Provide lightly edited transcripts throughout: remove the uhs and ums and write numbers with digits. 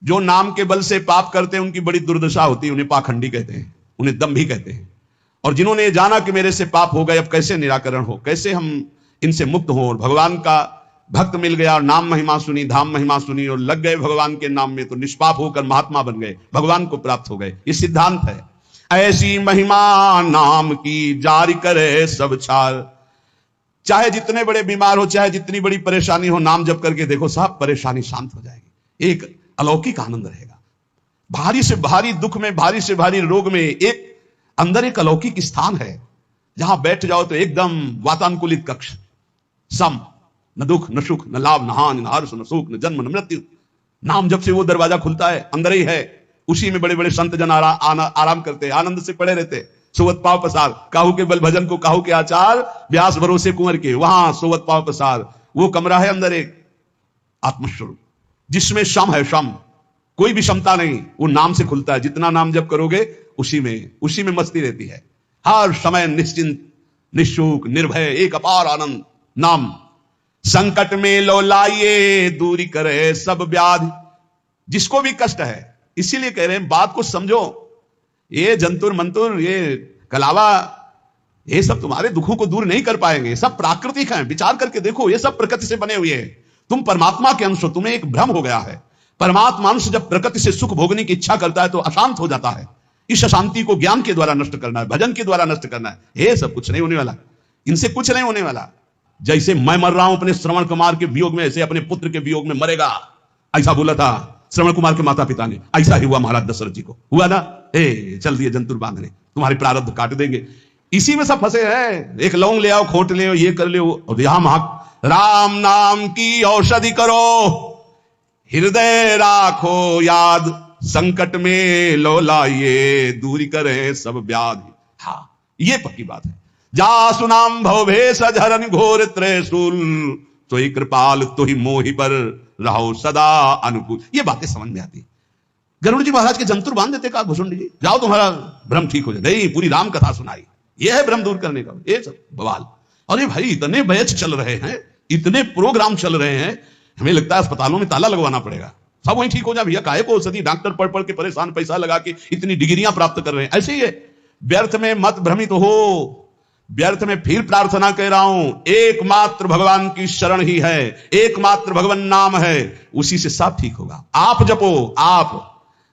जो नाम के बल से पाप करते हैं उनकी बड़ी दुर्दशा होती है, उन्हें पाखंडी कहते हैं, उन्हें दंभी कहते हैं। और जिन्होंने जाना कि मेरे से पाप हो गए, अब कैसे निराकरण हो, कैसे हम इनसे मुक्त हो, और भगवान का भक्त मिल गया और नाम महिमा सुनी, धाम महिमा सुनी और लग गए भगवान के नाम में, तो निष्पाप होकर महात्मा बन गए, भगवान को प्राप्त हो गए। ये सिद्धांत है। ऐसी महिमा नाम की जारी करे सब छाल। चाहे जितने बड़े बीमार हो, चाहे जितनी बड़ी परेशानी हो, नाम जप करके देखो, सब परेशानी शांत हो जाएगी। एक अलौकिक आनंद रहेगा। भारी से भारी दुख में, भारी से भारी रोग में एक अंदर एक अलौकिक स्थान है, जहां बैठ जाओ तो एकदम वातानुकूलित कक्ष, सम, न दुख न सुख न लाभ न हानि न हर्ष न सुख न जन्म न मृत्यु। नाम जब से वो दरवाजा खुलता है, अंदर ही है। उसी में बड़े बड़े संत जन आराम करते, आनंद से पड़े रहते। सोवत पाव पसार, काहू के बल भजन को काहू के आचार, व्यास भरोसे कुंवर के, वहां सोवत पाव पसार। वो कमरा है अंदर एक आत्मस्वरूप, जिसमें शम है, शम, कोई भी क्षमता नहीं, वो नाम से खुलता है। जितना नाम जप करोगे उसी में मस्ती रहती है। हर समय निश्चिंत, निशुक, निर्भय, एक अपार आनंद। नाम संकट में लो लाइए, दूरी करे सब व्याधि। जिसको भी कष्ट है, इसीलिए कह रहे हैं बात को समझो। ये जंतुर मंतुर, ये कलावा, ये सब तुम्हारे दुखों को दूर नहीं कर पाएंगे। सब प्राकृतिक हैं, विचार करके देखो, ये सब प्रकृति से बने हुए हैं। तुम परमात्मा के अंश हो, तुम्हें एक भ्रम हो गया है। परमात्मा अंश जब प्रकृति से सुख भोगने की इच्छा करता है तो अशांत हो जाता है। इस अशांति को ज्ञान के द्वारा नष्ट करना है, भजन के द्वारा नष्ट करना है। ये सब कुछ नहीं होने वाला, इनसे कुछ नहीं होने वाला। जैसे मैं मर रहा हूं अपने श्रवण कुमार के वियोग में, ऐसे अपने पुत्र के वियोग में मरेगा। ऐसा बोला था श्रवण कुमार के माता पिता ने। ऐसा ही हुआ महाराज दशरथ जी को, हुआ ना। चल दिए जंतुर बांधने, तुम्हारी प्रारब्ध काट देंगे। इसी में सब फंसे हैं। एक लौंग ले आओ, खोट ले आओ, ये कर ले, और यहां राम नाम की औषधि करो, हृदय राखो याद, संकट में लो लाइए, दूरी करे सब व्याधि। हाँ, ये पक्की बात है। जा सुनाम भवभेष झरन घोर त्रिशूल, तो ही कृपाल तो ही मोहि पर रहो सदा अनुकूल। ये बातें समझ में आती। गरुड़ जी महाराज के जंतुर बांध देते का भुसुंड जी, जाओ तुम्हारा भ्रम ठीक हो जाए। नहीं, पूरी राम कथा सुनाई। ये है भ्रम दूर करने का, ये सब बवाल। अरे भाई, इतने बैच चल रहे हैं, इतने प्रोग्राम चल रहे हैं, हमें लगता है अस्पतालों में ताला लगवाना पड़ेगा, सब वहीं ठीक हो जाए। भैया काहे को औषधि, डॉक्टर पढ़ पढ़ के परेशान, पैसा लगा के इतनी डिग्रियां प्राप्त कर रहे हैं। ऐसे ही है। व्यर्थ में मत भ्रमित हो, व्यर्थ में फिर प्रार्थना कह रहा हूं। एकमात्र भगवान की शरण ही है, एकमात्र भगवान नाम है, उसी से सब ठीक होगा। आप जपो,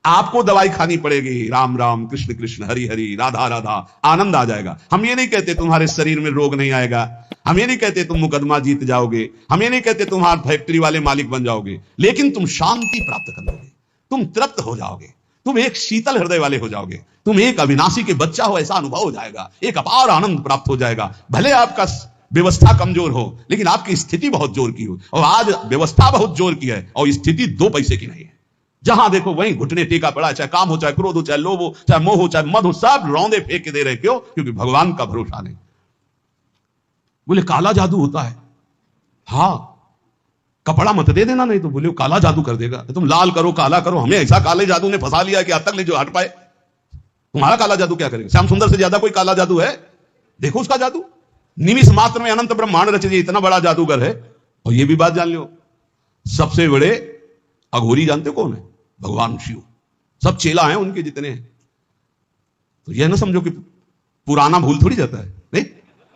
आपको दवाई खानी पड़ेगी। राम राम, कृष्ण कृष्ण, हरि हरि, राधा राधा, आनंद आ जाएगा। हम ये नहीं कहते तुम्हारे शरीर में रोग नहीं आएगा, हम ये नहीं कहते तुम मुकदमा जीत जाओगे, हम ये नहीं कहते तुम्हारे फैक्ट्री वाले मालिक बन जाओगे, लेकिन तुम शांति प्राप्त कर लोगे, तुम तृप्त हो जाओगे, तुम एक शीतल हृदय वाले हो जाओगे, तुम एक अविनाशी के बच्चा हो ऐसा अनुभव हो जाएगा, एक अपार आनंद प्राप्त हो जाएगा। भले आपका व्यवस्था कमजोर हो, लेकिन आपकी स्थिति बहुत जोर की हो। और आज व्यवस्था बहुत जोर की है और स्थिति 2 पैसे की नहीं है। जहां देखो वहीं घुटने टेका पड़ा, चाहे काम हो, चाहे क्रोध हो, चाहे लोभ हो, चाहे मोह हो, चाहे मद हो, सब रौंदे फेंक के दे रहे। क्यों? क्योंकि भगवान का भरोसा नहीं। बोले काला जादू होता है। हाँ, कपड़ा मत दे देना, नहीं तो बोले काला जादू कर देगा। तो तुम लाल करो, काला करो, हमें ऐसा काले जादू ने फंसा लिया कि आज तक ले जो हट पाए। तुम्हारा काला जादू क्या करेगा? श्याम सुंदर से ज्यादा कोई काला जादू है? देखो उसका जादू, निमिष मात्र में अनंत ब्रह्मांड रच दिए, इतना बड़ा जादूगर है। और ये भी बात जान लो, सबसे बड़े अघोरी जानते कौन है? भगवान शिव। सब चेला हैं उनके जितने हैं। तो यह ना समझो कि पुराना भूल थोड़ी जाता है, नहीं,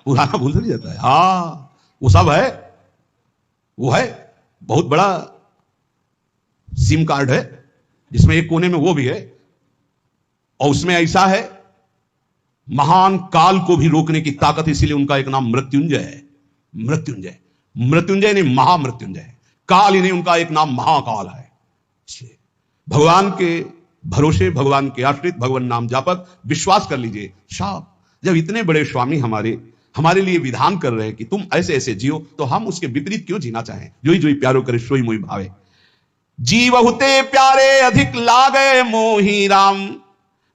पुराना भूल थोड़ी जाता है। हाँ, वो सब है, वो है बहुत बड़ा सिम कार्ड है, जिसमें एक कोने में वो भी है, और उसमें ऐसा है महान काल को भी रोकने की ताकत, इसीलिए उनका एक नाम मृत्युंजय है। मृत्युंजय, मृत्युंजय नहीं महामृत्युंजय, काल ही नहीं, उनका एक नाम महाकाल है। भगवान के भरोसे, भगवान के आश्रित, भगवान नाम जापक, विश्वास कर लीजिए। साहब, जब इतने बड़े स्वामी हमारे लिए विधान कर रहे हैं कि तुम ऐसे ऐसे जियो, तो हम उसके विपरीत क्यों जीना चाहें? जोई जोई प्यारो करे सोई मोई भावे। जीवहुते प्यारे अधिक लागे मोही राम,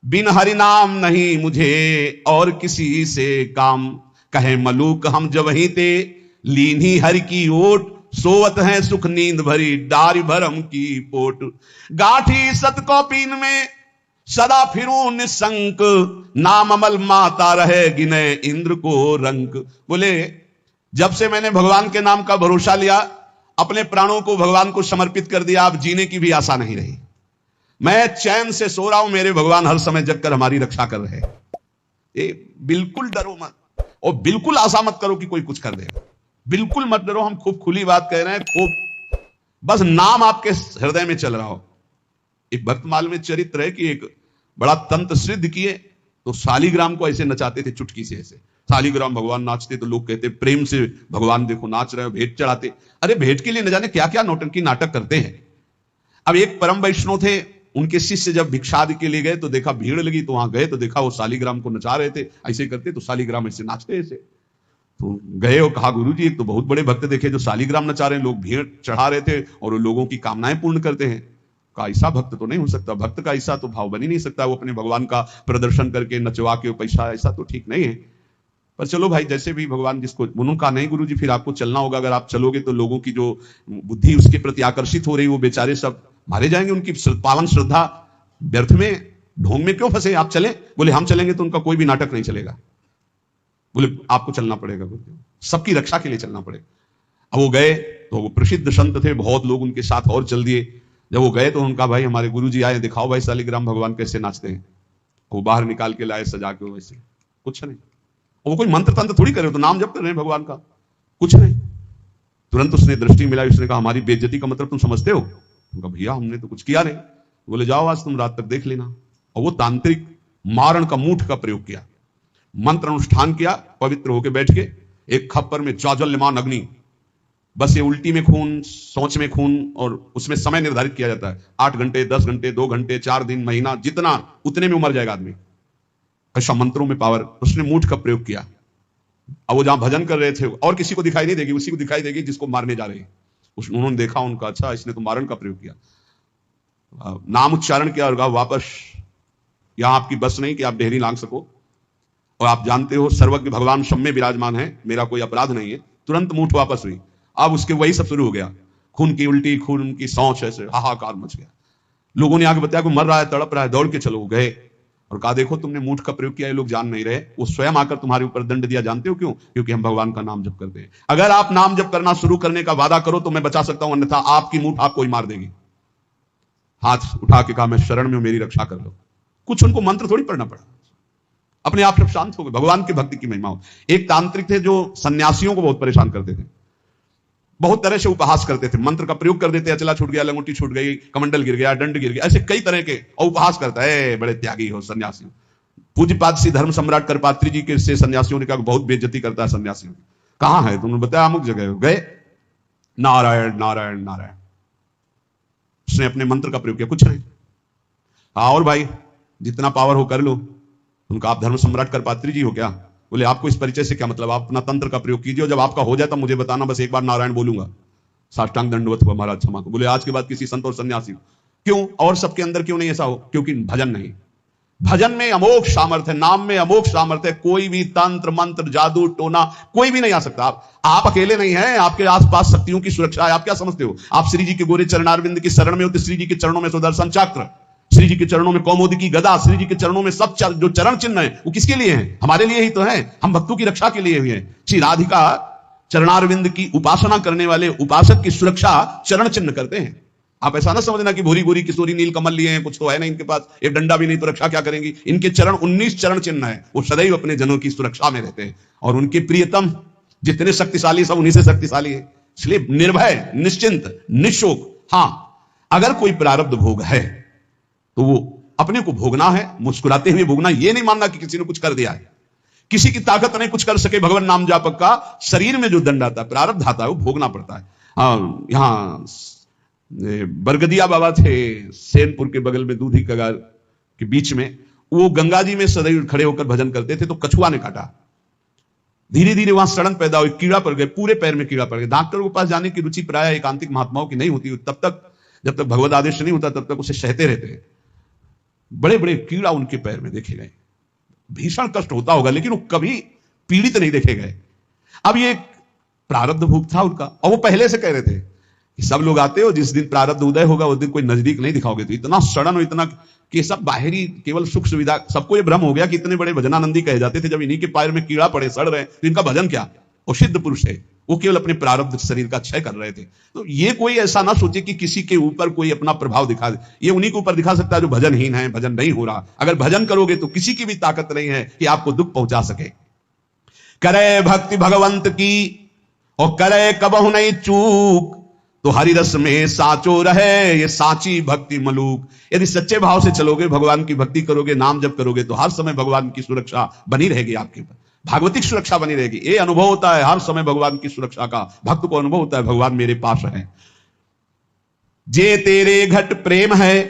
बिन हरि नाम नहीं मुझे और किसी से काम। कहे मलूक हम जब वहीं ते, लीनी हरि की ओट, सोवत है सुख नींद भरी, डारी भरम की पोट। गाठी सत को पीन में सदा फिरूं निसंक, नाम अमल माता रहे गिने इंद्र को रंक। बोले जब से मैंने भगवान के नाम का भरोसा लिया, अपने प्राणों को भगवान को समर्पित कर दिया, अब जीने की भी आशा नहीं रही। मैं चैन से सो रहा हूं, मेरे भगवान हर समय जगकर हमारी रक्षा कर रहे हैं। ये बिल्कुल डरो मत और बिल्कुल आशा मत करो कि कोई कुछ कर देगा। बिल्कुल मत डरो, हम खूब खुली बात कह रहे हैं, खूब बस नाम आपके हृदय में चल रहा हो। एक भक्तमाल में चरित्र है कि एक बड़ा तंत्र सिद्ध किए तो शालिग्राम को ऐसे नचाते थे चुटकी से, ऐसे शालिग्राम भगवान नाचते तो लोग कहते प्रेम से भगवान देखो नाच रहे हो, भेंट चढ़ाते। अरे भेंट के लिए न जाने क्या क्या नौटंकी नाटक करते हैं। अब एक परम वैष्णव थे, उनके शिष्य जब भिक्षादि के लिए गए तो देखा भीड़ लगी, तो वहां गए तो देखा वो शालिग्राम को नचा रहे थे, ऐसे करते तो शालिग्राम ऐसे नाचते ऐसे। तो गए और कहा गुरु जी एक तो बहुत बड़े भक्त देखे जो शालिग्राम नचा रहे हैं, लोग भीड़ चढ़ा रहे थे और लोगों की कामनाएं पूर्ण करते हैं। का ऐसा भक्त तो नहीं हो सकता, भक्त का ऐसा तो भाव बन ही नहीं सकता, वो अपने भगवान का प्रदर्शन करके नचवा के पैसा, ऐसा तो ठीक नहीं है। पर चलो भाई जैसे भी भगवान जिसको, उन्होंने कहा नहीं गुरु जी फिर आपको चलना होगा, अगर आप चलोगे तो लोगों की जो बुद्धि उसके प्रति आकर्षित हो रही वो बेचारे सब मारे जाएंगे, उनकी पावन श्रद्धा व्यर्थ में ढोंग में क्यों फंसे, आप चले। बोले हम चलेंगे तो उनका कोई भी नाटक नहीं चलेगा। बोले आपको चलना पड़ेगा, सबकी रक्षा के लिए चलना पड़ेगा। अब वो गए तो वो प्रसिद्ध संत थे, बहुत लोग उनके साथ और चल दिए। जब वो गए तो उनका भाई हमारे गुरुजी आए, दिखाओ भाई शालिग्राम भगवान कैसे नाचते हैं। वो बाहर निकाल के लाए सजा के, वैसे कुछ नहीं, वो कोई मंत्र तंत्र थोड़ी करे, तो नाम जप कर रहे हैं भगवान का, कुछ नहीं। तुरंत उसने दृष्टि मिलाई, उसने कहा हमारी बेइज्जती का मतलब तुम समझते हो। उनका भैया हमने तो कुछ किया नहीं। बोले जाओ आज तुम रात तक देख लेना। और वो तांत्रिक मारण का मूठ का प्रयोग किया, मंत्र अनुष्ठान किया, पवित्र होकर बैठ के एक खप्पर में जाजल्यमान अग्नि, बस ये उल्टी में खून, सोच में खून, और उसमें समय निर्धारित किया जाता है 8 घंटे 10 घंटे 2 घंटे 4 दिन महीना, जितना उतने में मर जाएगा आदमी। ऐसा मंत्रों में पावर, उसने मूठ का प्रयोग किया। अब वो जहां भजन कर रहे थे और किसी को दिखाई नहीं देगी, उसी को दिखाई देगी जिसको मारने जा रहे हैं। उन्होंने देखा, उनका अच्छा इसने तो मारण का प्रयोग किया, नाम उच्चारण किया और कहा वापस यहां आपकी बस नहीं कि आप डेहरी लांग सको, और आप जानते हो सर्वज्ञ भगवान सब में विराजमान है, मेरा कोई अपराध नहीं है। तुरंत मूठ वापस हुई। अब उसके वही सब शुरू हो गया, खून की उल्टी, खून की सौंच, ऐसे हाहाकार मच गया। लोगों ने आगे बताया कि मर रहा है, तड़प रहा है, दौड़ के चलो। गए और कहा देखो तुमने मूठ का प्रयोग किया, ये लोग जान नहीं रहे। वो स्वयं आकर तुम्हारे ऊपर दंड दिया, जानते हो क्यों? क्योंकि हम भगवान का नाम जप करते हैं। अगर आप नाम जप करना शुरू करने का वादा करो तो मैं बचा सकता हूं, अन्यथा आपकी मूठ आपको ही मार देगी। हाथ उठा के कहा मैं शरण में हूं, मेरी रक्षा कर लो। कुछ उनको मंत्र थोड़ी पढ़ना पड़ा, अपने आप सब शांत हो गए। भगवान की भक्ति की महिमा हो। एक तांत्रिक थे जो सन्यासियों को बहुत परेशान करते थे, बहुत तरह से उपहास करते थे, मंत्र का प्रयोग कर देते, अचला छूट गया, लंगोटी छूट गई, कमंडल गिर गया, दंड गिर गया, ऐसे कई तरह के, और उपहास करता है बड़े त्यागी हो सन्यासी। पूज्यपाद श्री धर्म सम्राट करपात्री जी के से सन्यासियों ने कहा बहुत बेइज्जती करता है सन्यासियों की। कहां है? तुमने बताया अमुक जगह। गए, नारायण नारायण नारायण, उसने अपने मंत्र का प्रयोग किया, कुछ नहीं। और भाई जितना पावर हो कर लो। उनका आप धर्म सम्राट करपात्री जी हो क्या? बोले आपको इस परिचय से क्या मतलब, आप अपना तंत्र का प्रयोग कीजिए, जब आपका हो जाए तब मुझे बताना, बस एक बार नारायण बोलूंगा। साष्टांग दंडवत हुआ महाराज क्षमा को। बोले आज के बाद किसी संत और सन्यासी क्यों और सबके अंदर क्यों नहीं ऐसा हो? क्योंकि भजन नहीं, भजन में अमोघ सामर्थ्य है, नाम में अमोघ सामर्थ्य है। कोई भी तंत्र मंत्र जादू टोना कोई भी नहीं आ सकता। आप अकेले नहीं हैं, आपके आसपास शक्तियों की सुरक्षा है। आप क्या समझते हो आप श्री जी के गोरे चरणारविंद की शरण में हो तो श्री जी के चरणों में सुदर्शन चक्र, श्री जी के चरणों में कौमुदी की गदा, श्री जी के चरणों में सब जो चरण चिन्ह है वो किसके लिए हैं? हमारे लिए ही तो है। हम भक्तों की रक्षा के लिए हुए हैं। श्री राधिका चरणारविंद की उपासना करने वाले उपासक की सुरक्षा चरण चिन्ह करते हैं। आप ऐसा ना समझना कि भूरी भूरी किशोरी नील कमल लिए हैं, कुछ तो है नहीं इनके पास, एक डंडा भी नहीं तो रक्षा क्या करेंगी। इनके चरण 19 चरण चिन्ह है, वो सदैव अपने जनों की सुरक्षा में रहते हैं। और उनके प्रियतम जितने शक्तिशाली सब उन्हीं से शक्तिशाली है। इसलिए निर्भय, निश्चिंत, निशोक। हां, अगर कोई प्रारब्ध भोग है तो वो अपने को भोगना है, मुस्कुराते हुए भोगना। ये नहीं मानना कि किसी ने कुछ कर दिया है, किसी की ताकत नहीं कुछ कर सके। भगवान नाम जापक का शरीर में जो दंड आता है, प्रारब्ध आता है, वो भोगना पड़ता है। यहां बरगदिया बाबा थे सेनपुर के बगल में, दूधी कगार के बीच में। वो गंगा जी में सदैव खड़े होकर भजन करते थे तो कछुआ ने काटा। धीरे धीरे वहां सड़न पैदा हुई, कीड़ा पड़ गए, पूरे पैर में कीड़ा पड़ गया। डॉक्टर के पास जाने की रुचि प्राय एकांतिक महात्माओं की नहीं होती, तब तक जब तक भगवत आदेश नहीं होता तब तक उसे सहते रहते हैं। बड़े बड़े कीड़ा उनके पैर में देखे गए। भीषण कष्ट होता होगा लेकिन वो कभी पीड़ित नहीं देखे गए। अब ये प्रारब्ध भोग था उनका, और वो पहले से कह रहे थे कि सब लोग आते हो, जिस दिन प्रारब्ध उदय होगा उस दिन कोई नजदीक नहीं दिखाओगे। तो इतना सड़न और इतना कि सब बाहरी केवल सुख सुविधा, सबको ये भ्रम हो गया कि इतने बड़े भजनानंदी कहे जाते थे, जब इन्हीं के पैर में कीड़ा पड़े सड़ रहे तो इनका भजन क्या? वो सिद्ध पुरुष है, वो केवल अपने प्रारब्ध शरीर का क्षय कर रहे थे। तो ये कोई ऐसा ना सोचे कि किसी के ऊपर कोई अपना प्रभाव दिखा दे। ये उन्हीं के ऊपर दिखा सकता है जो भजनहीन है, भजन नहीं हो रहा। अगर भजन करोगे तो किसी की भी ताकत नहीं है कि आपको दुख पहुंचा सके। करे भक्ति भगवंत की और करे कबहु नहीं चूक, तो हरि रस में साचो रहे ये साची भक्ति मलूक। यदि सच्चे भाव से चलोगे, भगवान की भक्ति करोगे, नाम जप करोगे, तो हर समय भगवान की सुरक्षा बनी रहेगी आपके ऊपर, भागवतिक सुरक्षा बनी रहेगी। ये अनुभव होता है हर समय भगवान की सुरक्षा का, भक्त को अनुभव होता है भगवान मेरे पास है। जे तेरे घट प्रेम है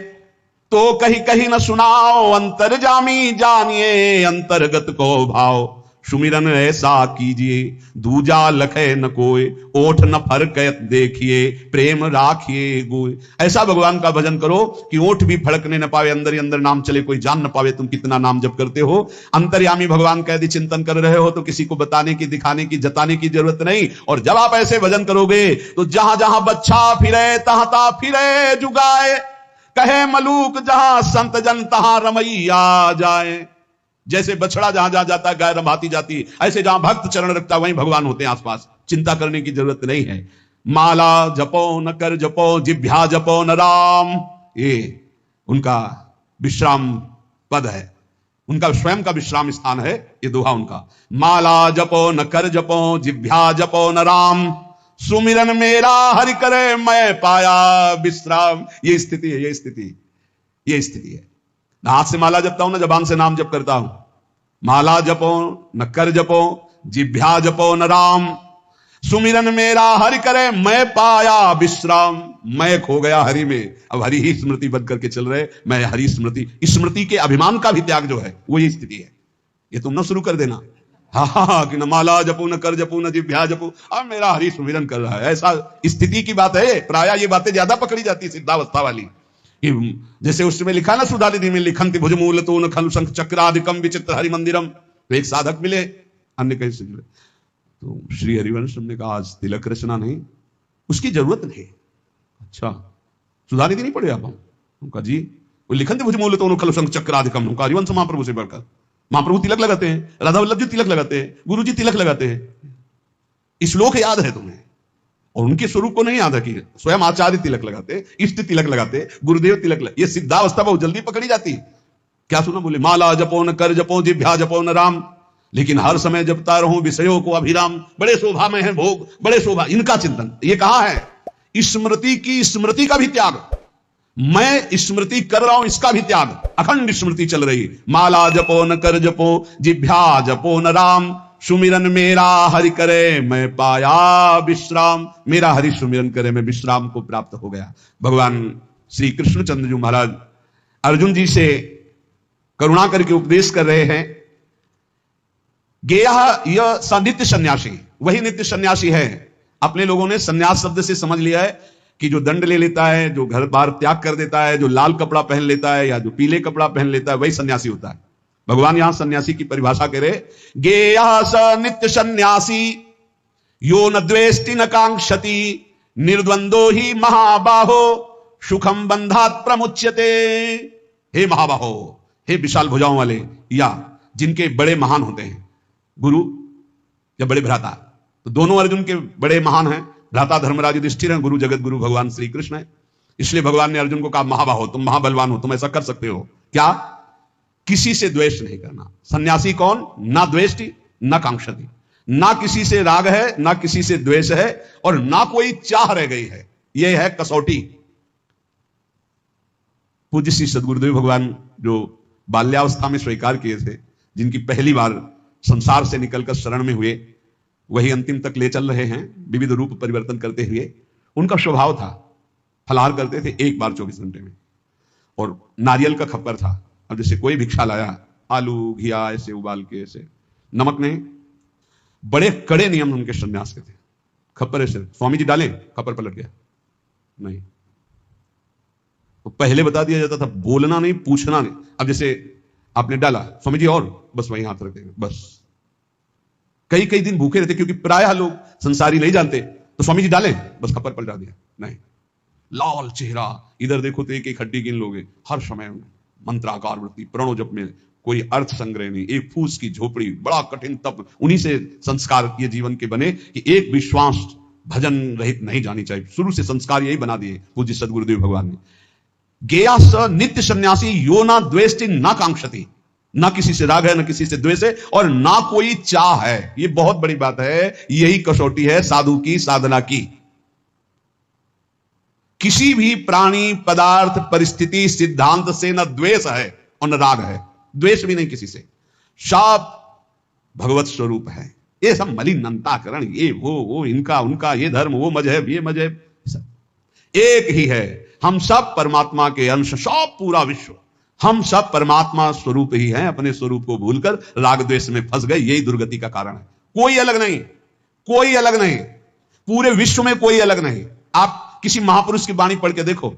तो कहीं कहीं न सुनाओ, अंतर्जामी जानिए अंतर्गत को भाव। सुमिरन ऐसा कीजिए दूजा लखे न कोय, ओठ न फरकत देखिए प्रेम राखिए गोय। ऐसा भगवान का भजन करो कि ओठ भी फड़कने न पावे, अंदर ही अंदर नाम चले, कोई जान न पावे तुम कितना नाम जप करते हो। अंतर्यामी भगवान का यदि चिंतन कर रहे हो तो किसी को बताने की, दिखाने की, जताने की जरूरत नहीं। और जब आप ऐसे भजन करोगे तो जहां जहां बच्चा फिरे तहां तहां फिरे जुगाए, कहे मलूक जहां संत जन तहां रमैया जाए। जैसे बछड़ा जहां जहां जाता है गाय रमाती जाती है, ऐसे जहां भक्त चरण रखता है वहीं भगवान होते हैं आसपास। चिंता करने की जरूरत नहीं है। माला जपो न कर जपो, जिभ्या जपो न राम, ये उनका विश्राम पद है, उनका स्वयं का विश्राम स्थान है ये दोहा उनका। माला जपो न कर जपो, जिभ्या जपो न राम, सुमिरन मेरा हरि करे मैं पाया विश्राम। ये स्थिति है, ये स्थिति, ये स्थिति है। हाथ से माला जपता हूं ना, जबान से नाम जप करता हूं। माला जपो न कर जपो, जिभ्या जपो न राम, सुमिरन मेरा हरि करे मैं पाया विश्राम। मैं खो गया हरि में, अब हरि ही स्मृति बन करके चल रहे, मैं हरि स्मृति। स्मृति के अभिमान का भी त्याग जो है वो ये स्थिति है। ये तुम ना शुरू कर देना हाँ कि न माला जपो न कर जपो न जिभ्या जपो, अब मेरा हरि सुमिरन कर रहा है, ऐसा स्थिति की बात है। प्रायः ये बातें ज्यादा पकड़ी जाती है सिद्धावस्था वाली। जैसे उसमें लिखा ना सुधा निधि में, लिखंति भुजमूल तो न खलु शंख चक्रादिकम विचित्र हरि मंदिरम। तो एक साधक मिले, अन्य कहीं से मिले, तो श्री हरिवंश ने कहा आज तिलक रचना नहीं, उसकी जरूरत नहीं। अच्छा सुधा निधि नहीं पढ़े आप? उनका जी वो लिखंति भुजमूल तो न खलु शंख चक्रादिकम। उनका हरिवंश महाप्रभु से बढ़कर, महाप्रभु तिलक लगाते हैं, राधा वल्लभ जी तिलक लगाते हैं, गुरु जी तिलक लगाते हैं। श्लोक याद है तुम्हें, और उनके स्वरूप को नहीं याद है कि स्वयं आचार्य तिलक लगाते, इष्ट तिलक लगाते, गुरुदेव तिलक लगाते। ये सिद्धावस्था बहुत जल्दी पकड़ी जाती है। क्या सुना? बोले माला जपो न कर जपो, जिभ्या जपो न राम, लेकिन हर समय जपता रहूं विषयों को अभिराम। बड़े शोभा में है भोग, बड़े शोभा, इनका चिंतन। ये कहा है स्मृति की, स्मृति का भी त्याग, मैं स्मृति कर रहा हूं इसका भी त्याग। अखंड स्मृति चल रही, माला जपो न कर जपो, जिभ्या जपो न राम, सुमिरन मेरा हरि करे मैं पाया विश्राम। मेरा हरि सुमिरन करे मैं विश्राम को प्राप्त हो गया। भगवान श्री कृष्णचंद्र जी महाराज अर्जुन जी से करुणा करके उपदेश कर रहे हैं। गेया यह नित्य सन्यासी, वही नित्य सन्यासी है। अपने लोगों ने सन्यास शब्द से समझ लिया है कि जो दंड ले लेता है, जो घर बार त्याग कर देता है, जो लाल कपड़ा पहन लेता है या जो पीले कपड़ा पहन लेता है, वही सन्यासी होता है। भगवान यहां सन्यासी की परिभाषा करे, गेया स नित्य सन्यासी यो न द्वेष्टि न कांक्षति, निर्द्वंदो ही महाबाहो सुखम बंधात प्रमुच्यते। हे महाबाहो, हे विशाल भुजाओं वाले, या जिनके बड़े महान होते हैं, गुरु या बड़े भ्राता। तो दोनों अर्जुन के बड़े महान हैं, भ्राता धर्मराज युधिष्ठिर हैं, गुरु जगत गुरु भगवान श्री कृष्ण है। इसलिए भगवान ने अर्जुन को कहा महाबाहो, तुम महाबलवान हो, तुम ऐसा कर सकते हो। क्या? किसी से द्वेष नहीं करना। सन्यासी कौन? ना द्वेष्टि ना कांक्षति, ना किसी से राग है, ना किसी से द्वेष है, और ना कोई चाह रह गई है। यह है कसौटी। पूज्य श्री सद्गुरुदेव भगवान जो बाल्यावस्था में स्वीकार किए थे, जिनकी पहली बार संसार से निकलकर शरण में हुए, वही अंतिम तक ले चल रहे हैं विविध रूप परिवर्तन करते हुए। उनका स्वभाव था, फलाहार करते थे एक बार 24 घंटे में, और नारियल का खप्पर था। अब जैसे कोई भिक्षा लाया, आलू घिया ऐसे उबाल के, ऐसे नमक नहीं। बड़े कड़े नियम उनके सन्यास के थे। खप्पर ऐसे स्वामी जी डालें, खप्पर पलट गया नहीं। तो पहले बता दिया जाता था बोलना नहीं, पूछना नहीं। अब जैसे आपने डाला, स्वामी जी और, बस वहीं हाथ रख देंगे, बस। कई कई दिन भूखे रहते, क्योंकि प्रायः लोग संसारी नहीं जानते। तो स्वामी जी डालें, बस खप्पर पलटा दिया नहीं। लाल चेहरा, इधर देखो तो एक एक हड्डी गिन लोगे, हर समय मंत्राकार वृत्ति, प्रणो जप में कोई अर्थ संग्रह नहीं, एक फूस की झोपड़ी, बड़ा कठिन तप, उन्हीं से संस्कार ये जीवन के बने कि एक विश्वास भजन रहित नहीं जानी चाहिए। शुरू से संस्कार यही बना दिए पूज्य सदगुरुदेव भगवान ने। गेया स नित्य सन्यासी यो ना द्वेष्टि ना कांक्षति, ना किसी से राग है ना किसी से द्वेष है और ना कोई चाह है। ये बहुत बड़ी बात है, यही कसौटी है साधु की साधना की। किसी भी प्राणी पदार्थ परिस्थिति सिद्धांत से न द्वेष है और न राग है, द्वेष भी नहीं किसी से, सब भगवत स्वरूप है। ये सब मलिन अंताकरण, ये वो इनका उनका, ये धर्म वो मजहब ये मजहब, एक ही है। हम सब परमात्मा के अंश, सब पूरा विश्व, हम सब परमात्मा स्वरूप ही हैं। अपने स्वरूप को भूलकर राग द्वेष में फंस गए, यही दुर्गति का कारण है। कोई अलग नहीं, कोई अलग नहीं, पूरे विश्व में कोई अलग नहीं। आप किसी महापुरुष की वाणी पढ़ के देखो,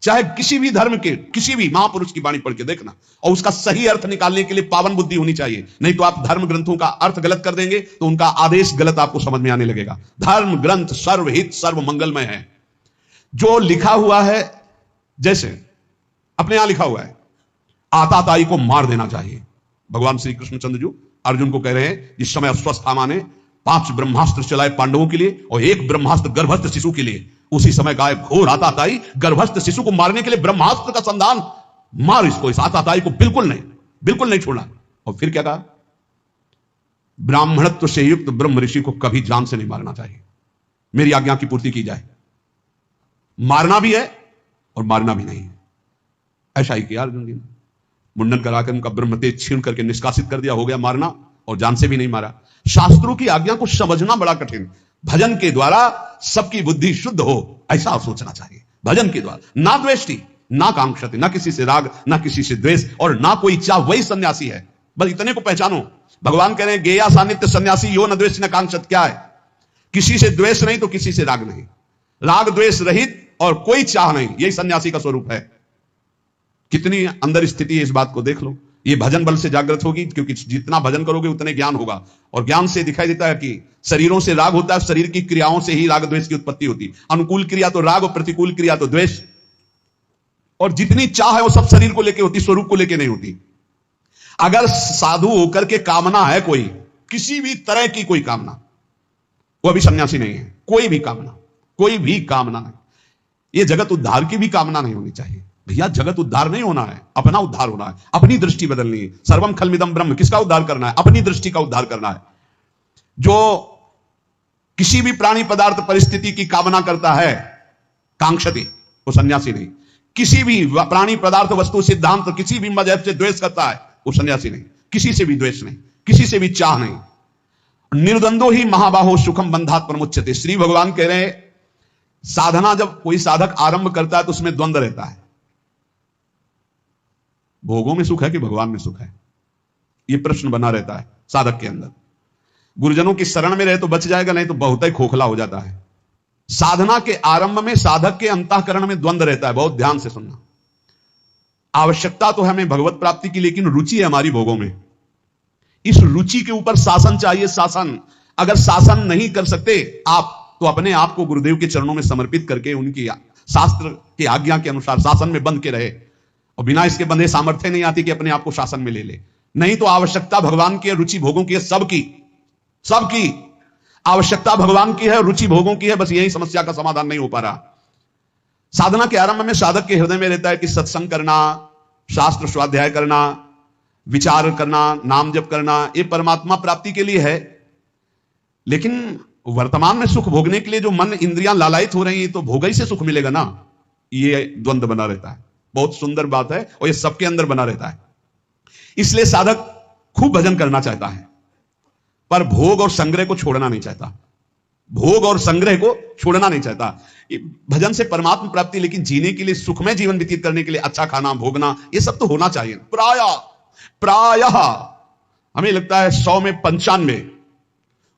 चाहे किसी भी धर्म के किसी भी महापुरुष की वाणी पढ़ के देखना, और उसका सही अर्थ निकालने के लिए पावन बुद्धि होनी चाहिए। नहीं तो आप धर्म ग्रंथों का अर्थ गलत कर देंगे तो उनका आदेश गलत आपको समझ में आने लगेगा। धर्म ग्रंथ सर्वहित सर्व मंगलमय है। जो लिखा हुआ है, जैसे अपने यहां लिखा हुआ है, आताताई को मार देना चाहिए। भगवान श्री कृष्णचंद्र जी अर्जुन को कह रहे हैं, जिस समय अश्वत्थामा ने 5 ब्रह्मास्त्र चलाए पांडवों के लिए और 1 ब्रह्मास्त्र गर्भस्थ शिशु के लिए, उसी समय कहा घोर आताताई गर्भस्थ शिशु को मारने के लिए ब्रह्मास्त्र का संधान, मार इसको, इस आताताई को बिल्कुल नहीं छोड़ना। और फिर क्या कहा, ब्राह्मणत्व से युक्त ब्रह्म ऋषि को कभी जान से नहीं मारना चाहिए, मेरी आज्ञा की पूर्ति की जाए। मारना भी है और मारना भी नहीं है। ऐसा ही किया अर्जुन जी ने, मुंडन कराकर उनका ब्रह्म तेज छीन करके निष्कासित कर दिया, हो गया मारना, और जान से भी नहीं मारा। शास्त्रों की आज्ञा को समझना बड़ा कठिन। भजन के द्वारा सबकी बुद्धि शुद्ध हो, ऐसा सोचना चाहिए। भजन के द्वारा ना द्वेष्टि ना कांक्षति, ना किसी से राग ना किसी से द्वेष और ना कोई चाह, वही सन्यासी है। बस इतने को पहचानो। भगवान कह रहे हैं गेया सानिध्य सन्यासी यो न द्वेष न कांक्षत। क्या है, किसी से द्वेष नहीं तो किसी से राग नहीं, राग द्वेष रहित और कोई चाह नहीं, यही सन्यासी का स्वरूप है। कितनी अंदर स्थिति है, इस बात को देख लो। ये भजन बल से जागृत होगी, क्योंकि जितना भजन करोगे उतने ज्ञान होगा, और ज्ञान से दिखाई देता है कि शरीरों से राग होता है, शरीर की क्रियाओं से ही राग द्वेष की उत्पत्ति होती। अनुकूल क्रिया तो राग और प्रतिकूल क्रिया तो द्वेष, और जितनी चाह है वो सब शरीर को लेकर होती, स्वरूप को लेकर नहीं होती। अगर साधु होकर के कामना है कोई, किसी भी तरह की कोई कामना, वो अभी सन्यासी नहीं है। कोई भी कामना नहीं। ये जगत उद्धार की भी कामना नहीं होनी चाहिए। भैया जगत उद्धार नहीं होना है, अपना उद्धार होना है, अपनी दृष्टि बदलनी है। सर्वम खलमिदम ब्रह्म, किसका उद्धार करना है, अपनी दृष्टि का उद्धार करना है। जो किसी भी प्राणी पदार्थ परिस्थिति की कामना करता है कांक्षति, वो सन्यासी नहीं। किसी भी प्राणी पदार्थ वस्तु सिद्धांत किसी भी मजहब से द्वेष करता है, वो सन्यासी नहीं। किसी से भी द्वेष नहीं, किसी से भी चाह नहीं। निर्द्वंदो ही महाबाहो सुखम बंधात प्रमुच्यते। श्री भगवान कह रहे हैं, साधना जब कोई साधक आरंभ करता है तो उसमें द्वंद्व रहता है। भोगों में सुख है कि भगवान में सुख है, यह प्रश्न बना रहता है साधक के अंदर। गुरुजनों की शरण में रहे तो बच जाएगा, नहीं तो बहुत ही खोखला हो जाता है। साधना के आरंभ में साधक के अंतःकरण में द्वंद्व रहता है। बहुत ध्यान से सुनना। आवश्यकता तो हमें भगवत प्राप्ति की, लेकिन रुचि है हमारी भोगों में। इस रुचि के ऊपर शासन चाहिए। शासन, अगर शासन नहीं कर सकते आप, तो अपने आप को गुरुदेव के चरणों में समर्पित करके उनकी शास्त्र की आज्ञा के अनुसार शासन में बंध के रहे। और बिना इसके बंधे सामर्थ्य नहीं आती कि अपने आप को शासन में ले ले। नहीं तो आवश्यकता भगवान की है, रुचि भोगों की है, सबकी आवश्यकता भगवान की है, रुचि भोगों की है। बस यही समस्या का समाधान नहीं हो पा रहा। साधना के आरंभ में साधक के हृदय में रहता है कि सत्संग करना, शास्त्र स्वाध्याय करना, विचार करना, नाम जप करना, ये परमात्मा प्राप्ति के लिए है। लेकिन वर्तमान में सुख भोगने के लिए जो मन इंद्रियां लालायित हो रही है, तो भोग ही से सुख मिलेगा ना। ये द्वंद्व बना रहता है। बहुत सुंदर बात है, और ये सबके अंदर बना रहता है। इसलिए साधक खूब भजन करना चाहता है, पर भोग और संग्रह को छोड़ना नहीं चाहता। भोग और संग्रह को छोड़ना नहीं चाहता। भजन से परमात्मा प्राप्ति, लेकिन जीने के लिए, सुखमय जीवन व्यतीत करने के लिए अच्छा खाना, भोगना, ये सब तो होना चाहिए। प्रायः हमें लगता है 100 में 95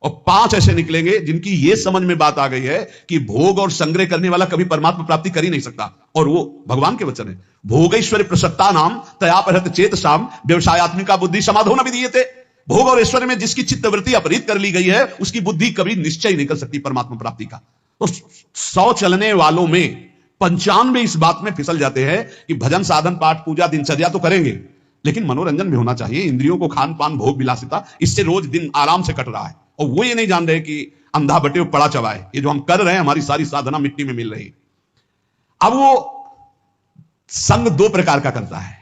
और 5 ऐसे निकलेंगे जिनकी यह समझ में बात आ गई है कि भोग और संग्रह करने वाला कभी परमात्मा प्राप्ति कर ही नहीं सकता। और वो भगवान के वचन है, भोगैश्वर्य प्रसक्ता नाम तयापहृत चेतसाम व्यवसायत्मिका बुद्धि समाधो न विधीयते। भोग और ऐश्वर्य में जिसकी चित्तवृत्ति अपहृत कर ली गई है, उसकी बुद्धि कभी निश्चय नहीं कर सकती परमात्मा प्राप्ति का। तो 100 चलने वालों में 95 इस बात में फिसल जाते हैं कि भजन साधन पाठ पूजा दिनचर्या तो करेंगे, लेकिन मनोरंजन भी होना चाहिए, इंद्रियों को खान पान भोग विलासिता, इससे रोज दिन आराम से कट रहा है। और वो ये नहीं जान रहे कि अंधा बटे पड़ा चबाए, ये जो हम कर रहे हैं हमारी सारी साधना मिट्टी में मिल रही। अब वो संग दो प्रकार का करता है,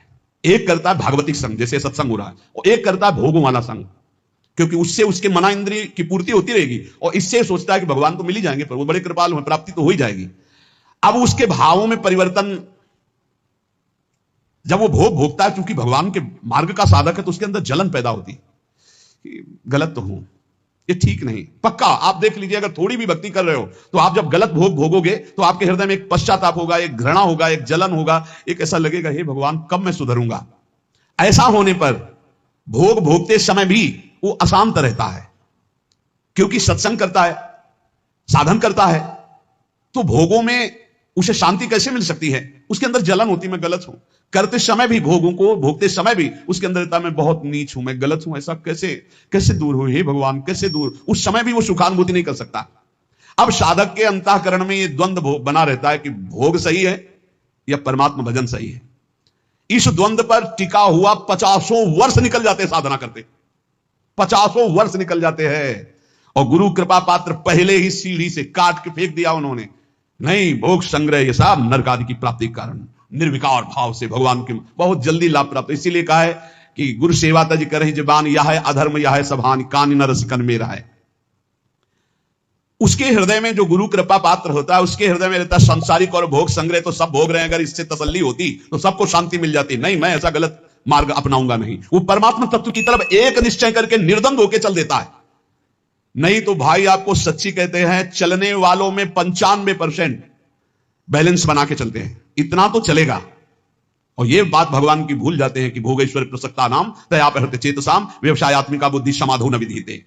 एक करता है भागवतिक संग जैसे सत्संग हो रहा है, और एक करता है भोगों वाला संग, क्योंकि उससे उसके मना इंद्रिय की पूर्ति होती रहेगी और इससे सोचता है कि भगवान तो मिल ही जाएंगे, पर वो बड़े कृपालु हैं, प्राप्ति तो हो ही जाएगी। अब उसके भावों में परिवर्तन, जब वो भोग भोगता है, क्योंकि भगवान के मार्ग का साधक है, तो उसके अंदर जलन पैदा होती है, गलत तो हूं, ये ठीक नहीं। पक्का आप देख लीजिए, अगर थोड़ी भी भक्ति कर रहे हो तो आप जब गलत भोग भोगोगे तो आपके हृदय में एक पश्चाताप होगा, एक घृणा होगा, एक जलन होगा, एक ऐसा लगेगा हे भगवान कब मैं सुधरूंगा। ऐसा होने पर भोग भोगते समय भी वो अशांत रहता है, क्योंकि सत्संग करता है, साधन करता है, तो भोगों में उसे शांति कैसे मिल सकती है? उसके अंदर जलन होती, मैं गलत हूं। करते समय भी भोगों को भोगते समय भी उसके अंदर रहता मैं बहुत नीच हूं, मैं गलत हूं, ऐसा कैसे दूर हो हे भगवान, कैसे दूर। उस समय भी वो सुखानुभूति नहीं कर सकता। अब साधक के अंतःकरण में ये द्वंद्व बना रहता है कि भोग सही है या परमात्मा भजन सही है। इस द्वंद्व पर टिका हुआ 50 वर्ष निकल जाते साधना करते, 50 वर्ष निकल जाते हैं, और गुरु कृपा पात्र पहले ही सीढ़ी से काट के फेंक दिया उन्होंने। नहीं, भोग संग्रह ये सब नरक आदि की प्राप्ति के कारण निर्विकार भाव से भगवान के बहुत जल्दी लाभ प्राप्त। इसीलिए कहा है कि गुरु सेवा तज करहि जबान, यह है अधर्म यह है सभान, कान न रसिकन मेरा है। उसके हृदय में जो गुरु कृपा पात्र होता है, उसके हृदय में रहता है संसारिक और भोग संग्रह, तो सब भोग रहे हैं, अगर इससे तसल्ली होती तो सबको शांति मिल जाती। नहीं, मैं ऐसा गलत मार्ग अपनाऊंगा नहीं। वो परमात्मा तत्व की तरफ एक निश्चय करके निर्द्वंद होकर चल देता है। नहीं तो भाई आपको सच्ची कहते हैं, चलने वालों में 95% बैलेंस बना के चलते हैं, इतना तो चलेगा। और ये बात भगवान की भूल जाते हैं कि भोगेश्वर प्रसक्ता नाम तयापहृत चेतसाम व्यवसायत्मिका बुद्धि समाधो न विधीते।